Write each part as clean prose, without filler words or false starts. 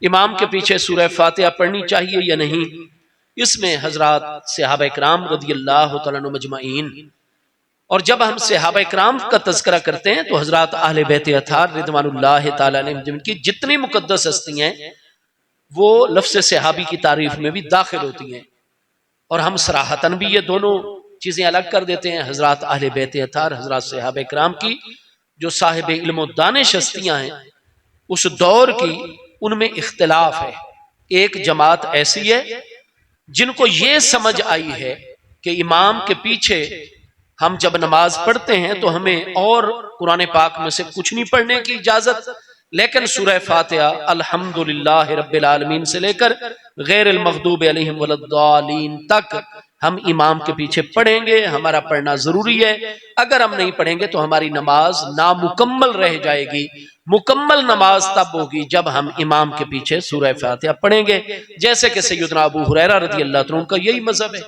इमाम के पीछे सूरह फातिहा पढ़नी चाहिए या नहीं, इसमें हजरात सहाबा इकराम रदियल्लाहु तआला अन्हुम मजमाइन, और जब हम सहाबा इकराम का तज़किरा करते हैं तो हजरात अहले बैत अतार रिदवानुल्लाह तआला अलैहिम जिनकी जितनी मुकद्दस हस्तियां हैं वो लफ्ज़ सहाबी की तारीफ में भी दाखिल होती हैं। और हम सराहतन भी ये दोनों चीजें अलग कर देते हैं। हजरात अहले बैत अतार, हजरात सहाबा इकराम की जो साहिब इल्म व दानिश हस्तियां हैं उस दौर की, उनमें इख्तिलाफ है। एक जमात ऐसी है जिनको ये समझ आई है कि इमाम के पीछे हम जब नमाज पढ़ते हैं तो हमें और कुरान पाक में से कुछ नहीं पढ़ने की इजाजत, लेकिन सूरह फातिहा अल्हम्दुलिल्लाह रब्बिल आलमीन से लेकर गैरिल मग़दूबि अलैहिम वलद्दालीन तक हम इमाम के पीछे पढ़ेंगे। हमारा पढ़ना जरूरी है। अगर हम नहीं पढ़ेंगे तो हमारी नमाज नामुकम्मल रह जाएगी। मुकम्मल नमाज तब होगी जब हम इमाम के पीछे सूरह फातिहा पढ़ेंगे, जैसे कि सैयदना अबू हुरैरा रज़ियल्लाहु अन्हु का यही मजहब है।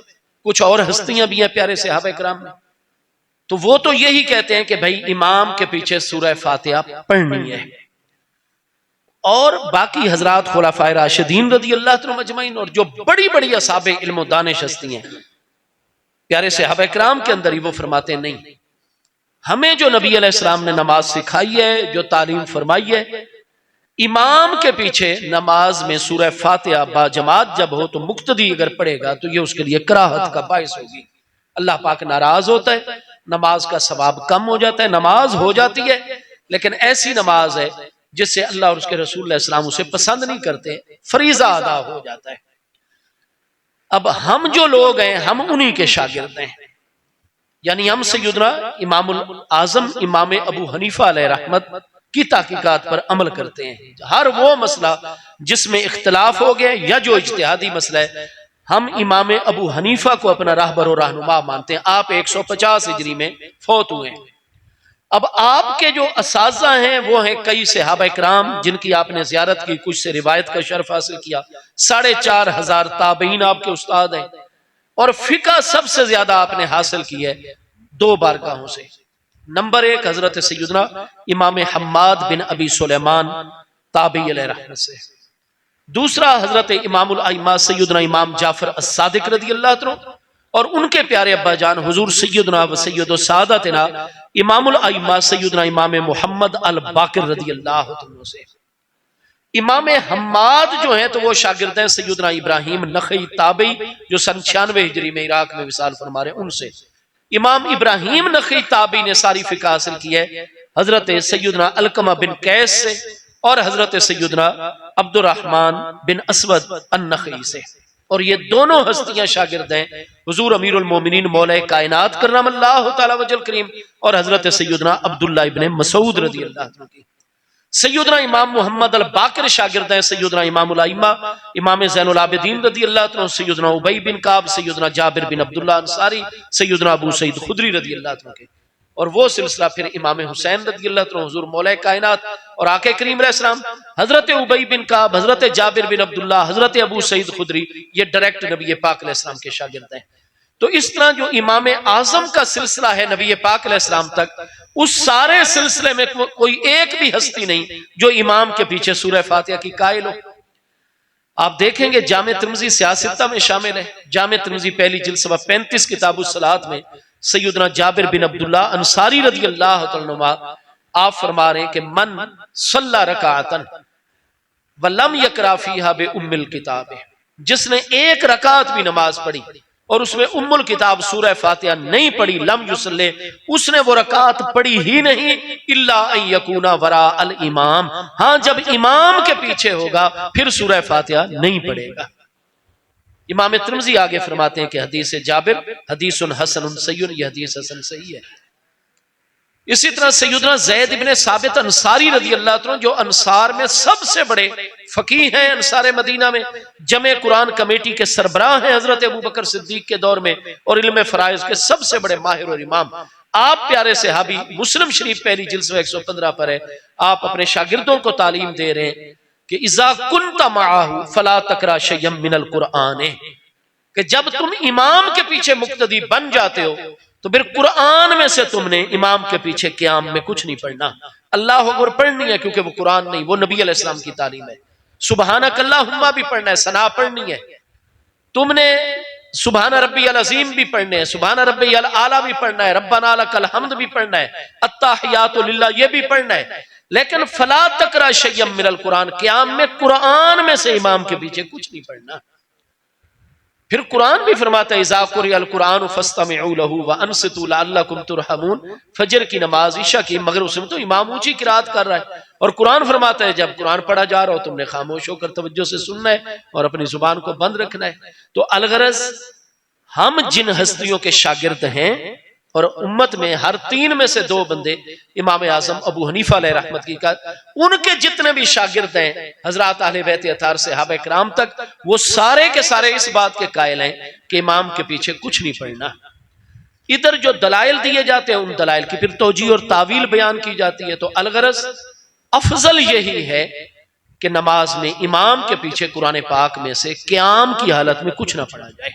कुछ और हस्तियां भी हैं प्यारे सहाबा इकराम में, तो वो तो यही कहते हैं कि भाई इमाम के पीछे सूरह फातिहा पढ़नी है। और बाकी हजरात खुलाफाए राशिदीन रज़ियल्लाहु अन्हुम अजमईन और जो बड़ी बड़ी असहाबे इल्म व दानिश हस्तियां प्यारे सहाबा इकराम के अंदर ही, वो फरमाते हैं नहीं, हमें जो नबी अलैहिस्सलाम ने नमाज सिखाई है, जो तालीम फरमाई है, इमाम के पीछे नमाज में सूरह फातिहा बाजमात जब हो तो मुक्तदी अगर पढ़ेगा तो ये उसके लिए कराहत का बायस होगी। अल्लाह पाक नाराज होता है, नमाज का सवाब कम हो जाता है। नमाज हो जाती है लेकिन ऐसी नमाज है जिससे अल्लाह और उसके रसूल अलैहि सलाम उसे पसंद नहीं करते, फरीजा अदा हो जाता है। अब हम जो लोग हैं हम उन्हीं के शागिर्द हैं, यानी हम सैयदना इमामुल आजम इमाम अबू हनीफा अलैहि रहमत की ताकीकात पर अमल करते हैं। हर वो मसला जिसमें इख्तिलाफ हो गया या जो इज्तिहादी मसला है, हम इमाम अबू हनीफा को अपना राहबर और रहनुमा मानते हैं। आप 150 हिजरी में फौत हुए। अब आपके जो असाज़ा हैं वो हैं कई सहाबा इकराम जिनकी आपने ज़ियारत की, कुछ से रिवायत का शर्फ हासिल किया। 4500 ताबईन आपके उस्ताद हैं और फिका सबसे ज्यादा आपने हासिल की है 2 बारगाहों से। नंबर 1 हजरत सैयदना इमाम हम्माद बिन अबी सुलेमान ताबी अलैहि रहमत से, दूसरा हजरत इमामुल अइम्मा सैयदना इमाम जाफर as-सादिक रज़ियल्लाहु अन्हु और उनके प्यारे अब्बा जान हुजूर सैयदना व सैयदो सादातना इमामुल अइम्मा सैयदना इमाम मुहम्मद अल बाकिर रज़ियल्लाहु अन्हु से। इमाम हम्माद जो है तो वो शागिर्द हैं सैयदना इब्राहिम नखई ताबई जो सन 96 हिजरी में इराक में विसाल फरमा रहे, उनसे। इमाम इब्राहिम नखई ताबई ने सारी फिका हासिल की है हजरत सैयदना अलकमा बिन कैस से और हजरत सैयदना अब्दुर्रहमान बिन असवद अन-नखई से। और ये दोनों हस्तियां शागिर्द हैं हुजूर अमीरुल मोमिनीन मौला कायनात करमल्लाहु तआला वजल करीम और हजरत सैयदना अब्दुल्लाह इब्ने मसूद रज़ियल्लाहु अन्हु की। सैयदना इमाम मुहम्मद अल बाकिर शागिर्द हैं सैयदना इमामुल अइम्मा इमाम ज़ैनुल आबिदीन रज़ियल्लाहु अन्हु, सैयदना उबई बिन काब, सैयदना जाबिर बिन अब्दुल्लाह अंसारी, सैयदना अबू सईद खुदरी रज़ियल्लाहु अन्हु के। और वो सिलसिला फिर इमाम हुसैन रज़ियल्लाहु अन्हु हुजूर मौला कायनात और आके करीम अलैहिस्सलाम, हजरत उबई बिन काब, हजरत जाबिर बिन अब्दुल्लाह, हजरत अबू सईद खुदरी, ये डायरेक्ट नबी पाक अलैहिस्सलाम के शागिर्द हैं। तो इस तरह जो इमाम आजम का सिलसिला है नबी पाक अलैहिस्सलाम तक, उस सारे सिलसिले में कोई एक भी हस्ती नहीं जो इमाम के पीछे सूरह फातिहा की कायल हो। आप देखेंगे जामे तिर्मिज़ी सियासता में शामिल है। जामे तिर्मिज़ी पहली जिल्द सफ़ा 35 किताबुस सलात में सैयदना जाबिर बिन अब्दुल्लाह अंसारी रज़ियल्लाहु अन्हु आप फरमा रहे हैं कि मन सल्ला रकाअतन वलम यक़रा फ़ीहा बि उम्मिल किताब, जिसने एक रकात भी नमाज पढ़ी और उसमें उम्मुल किताब सूरह फातिहा नहीं पढ़ी, लम युसल्ले, उसने वो रकात पढ़ी ही नहीं, इल्ला अन यकूना वरा अल इमाम, हाँ जब इमाम के पीछे होगा फिर सूरह फातिहा नहीं पढ़ेगा। इमाम तिर्मिज़ी आगे फरमाते हैं कि हदीस जाबिर हदीसुन हसनुन सहीह, यह हदीस हसन सही है। इसी तरह सैयदना ज़ैद इब्ने साबित अंसारी रज़ियल्लाहु अन्हु जो अंसार में सबसे बड़े फकीह हैं, अंसार मदीना में जमे कुरान कमेटी के सरबराह हैं हजरत अबू बकर सिद्दीक के दौर में और इल्म फराइज के सबसे बड़े माहिर और इमाम। आप प्यारे सहाबी मुस्लिम शरीफ पहली जिल्द 115 पर है, आप अपने शागिर्दों को तालीम दे रहे हैं कि इज़ा कुन्ता मअहू फला तकरा शय्यम मिनल कुरआन, कि जब तुम इमाम के पीछे मुक्तदी बन जाते हो तो फिर कुरान में से तुमने इमाम के पीछे क़याम में कुछ नहीं पढ़ना। अल्लाह अकबर पढ़नी है क्योंकि वो कुरान नहीं, वो नबी अलैहिस्सलाम की तालीम है। सुबहानक अल्लाहुम्मा भी पढ़ना है, सना पढ़नी है। तुमने सुबहान रब्बी अल अज़ीम भी पढ़ने हैं, सुबहान रब्बी अल आला भी पढ़ना है, रब्बना लकल हम्द भी पढ़ना है, अत्ताहियातु लिल्लाह ये भी पढ़ना है। लेकिन फला तकरा शय्यम मिनल कुरान, क़याम में कुरान में से इमाम के पीछे कुछ नहीं पढ़ना। फिर कुरान भी फरमाता है इज़ा कुरिअल कुरान फस्तमिऊ लहू व अनसितू लअल्लकुम तुरहमून। फजर की नमाज, इशा की, मगर उसमें तो इमाम ऊंची किरात कर रहा है और कुरान फरमाता है जब कुरान पढ़ा जा रहा हो तुमने खामोश होकर तवज्जो से सुनना है और अपनी जुबान को बंद रखना है। तो अलगरज हम जिन हस्तियों के शागिर्द हैं और उम्मत में हर 3 में से 2 बंदे इमाम आजम अबू हनीफा अलैहि रहमत की का, उनके जितने भी शागिर्द हैं हजरत अहले बैत अतार सहाबा किराम तक, वो सारे के सारे इस बात के कायल हैं कि इमाम के पीछे कुछ नहीं पढ़ना। इधर जो दलाइल दिए जाते हैं उन दलाइल की फिर तौजी और तावील बयान की जाती है। तो अलगरज अफजल यही है कि नमाज में इमाम के पीछे कुरान पाक में से क़याम की हालत में कुछ ना पढ़ा जाए,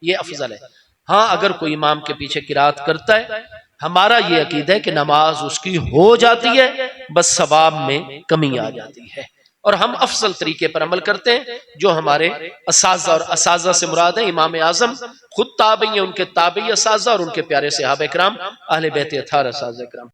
ये अफजल है। हाँ, अगर कोई इमाम के पीछे किरात करता है, हमारा ये अकीदा है कि नमाज उसकी हो जाती है, बस सवाब में कमी आ जाती है और हम अफजल तरीके पर अमल करते हैं जो हमारे असाज़ा, और असाज़ा से मुराद है इमाम आजम खुद ताबई है, उनके ताबई असाज़ा और उनके प्यारे सहाबा किराम अहले बैत अतार असाज़ा किराम।